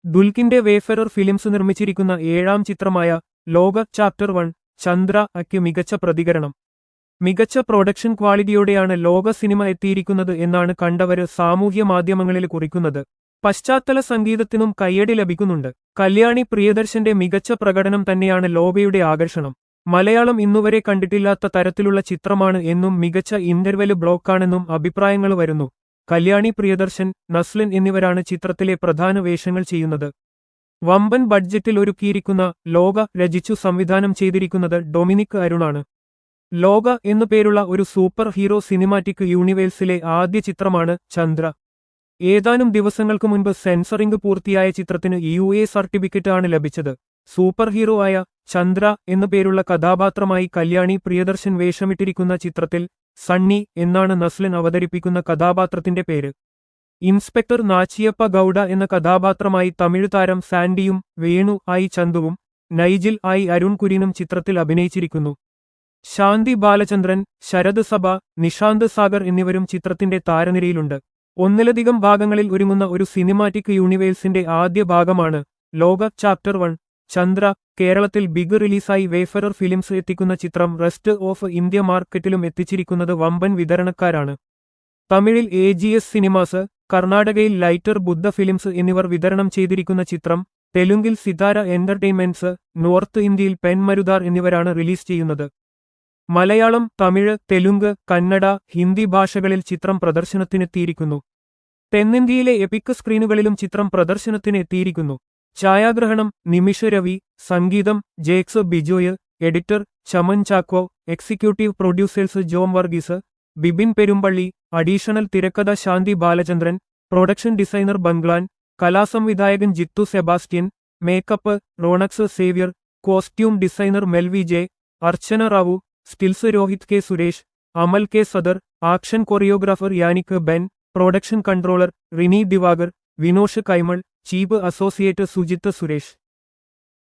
ദുൽകിന്റെ wayfarer films നിർമ്മിച്ചിരിക്കുന്ന 7ാം ചിത്രമായ ലോക ചാപ്റ്റർ 1 ചന്ദ്ര അക്ക് മികച്ച പ്രതികരണം. മികച്ച പ്രൊഡക്ഷൻ ക്വാളിറ്റിയോടെയാണ് ലോക സിനിമ എത്തിയിരിക്കുന്നത് എന്നാണ് കണ്ടവര് സാമൂഹ്യ മാധ്യമങ്ങളിൽ കുറിക്കുന്നത്. പശ്ചാത്തല സംഗീതത്തിനും കയ്യടി ലഭിക്കുന്നുണ്ട്. കല്യാണി പ്രിയദർശന്റെ മികച്ച പ്രകടനം തന്നെയാണ് ലോകയുടെ ആകർഷണം. മലയാളം ഇന്നുവരെ കണ്ടിട്ടില്ലാത്ത തരത്തിലുള്ള ചിത്രമാണ് എന്നും മികച്ച ഇന്റർവെല് ബ്ലോക്കാണെന്നും അഭിപ്രായങ്ങൾ വരുന്നു. കല്യാണി പ്രിയദർശൻ, നസ്ലിൻ എന്നിവരാണ് ചിത്രത്തിലെ പ്രധാന വേഷങ്ങൾ ചെയ്യുന്നത്. വമ്പൻ ബഡ്ജറ്റിൽ ഒരുക്കിയിരിക്കുന്ന ലോക രചിച്ചു സംവിധാനം ചെയ്തിരിക്കുന്നത് ഡൊമിനിക് അരുണാണ്. ലോക എന്നു പേരുള്ള ഒരു സൂപ്പർ ഹീറോ സിനിമാറ്റിക് യൂണിവേഴ്സിലെ ആദ്യ ചിത്രമാണ് ചന്ദ്ര. ഏതാനും ദിവസങ്ങൾക്ക് മുൻപ് സെൻസറിംഗ് പൂർത്തിയായ ചിത്രത്തിന് UA സർട്ടിഫിക്കറ്റ് ആണ് ലഭിച്ചത്. സൂപ്പർ ഹീറോ ആയ ചന്ദ്ര എന്നു പേരുള്ള കഥാപാത്രമായി കല്യാണി പ്രിയദർശൻ വേഷമിട്ടിരിക്കുന്ന ചിത്രത്തിൽ സണ്ണി എന്നാണ് നസ്ലിൻ അവതരിപ്പിക്കുന്ന കഥാപാത്രത്തിന്റെ പേര്. ഇൻസ്പെക്ടർ നാച്ചിയപ്പ ഗൌഡ എന്ന കഥാപാത്രമായി തമിഴ് താരം സാൻഡിയും വേണു ആയി ചന്തുവും നൈജിൽ ആയി അരുൺ കുര്യനും ചിത്രത്തിൽ അഭിനയിച്ചിരിക്കുന്നു. ശാന്തി ബാലചന്ദ്രൻ, ശരത് സഭ, നിഷാന്ത് സാഗർ എന്നിവരും ചിത്രത്തിന്റെ താരനിരയിലുണ്ട്. ഒന്നിലധികം ഭാഗങ്ങളിൽ ഒരുങ്ങുന്ന ഒരു സിനിമാറ്റിക് യൂണിവേഴ്സിന്റെ ആദ്യ ഭാഗമാണ് ലോക ചാപ്റ്റർ 1 ചന്ദ്ര. കേരളത്തിൽ ബിഗ് റിലീസായി വേഫെറർ ഫിലിംസ് എത്തിക്കുന്ന ചിത്രം റെസ്റ്റ് ഓഫ് ഇന്ത്യ മാർക്കറ്റിലും എത്തിച്ചിരിക്കുന്നത് വമ്പൻ വിതരണക്കാരാണ്. തമിഴിൽ AGS സിനിമാസ്, കർണാടകയിൽ ലൈറ്റർ ബുദ്ധ ഫിലിംസ് എന്നിവർ വിതരണം ചെയ്തിരിക്കുന്ന ചിത്രം തെലുങ്കിൽ സിതാര എന്റർടൈൻമെന്റ്സ്, നോർത്ത് ഇന്ത്യയിൽ പെൻ മരുദാർ എന്നിവരാണ് റിലീസ് ചെയ്യുന്നത്. മലയാളം, തമിഴ്, തെലുങ്ക്, കന്നഡ, ഹിന്ദി ഭാഷകളിൽ ചിത്രം പ്രദർശനത്തിനെത്തിയിരിക്കുന്നു. തെന്നിന്ത്യയിലെ എപിക് സ്ക്രീനുകളിലും ചിത്രം പ്രദർശനത്തിന് എത്തിയിരിക്കുന്നു. ഛായാഗ്രഹണം നിമിഷ രവി, സംഗീതം Jakes Bejoy, editor Chaman Chacko, executive producers Jom Varghese, Bibin Perumballi, additional തിരക്കഥ ശാന്തി ബാലചന്ദ്രൻ, പ്രൊഡക്ഷൻ ഡിസൈനർ ബംഗ്ലാൻ, കലാസംവിധായകൻ Jithu Sebastian, makeup Ronex Xavier, costume designer Melvy J, Archana Rao, stills Rohit K Suresh, Amal K Sadar, action choreographer Yannick Ben, production controller Rini Divakar, Vinosh Kaimal, chief associate Sujith Suresh.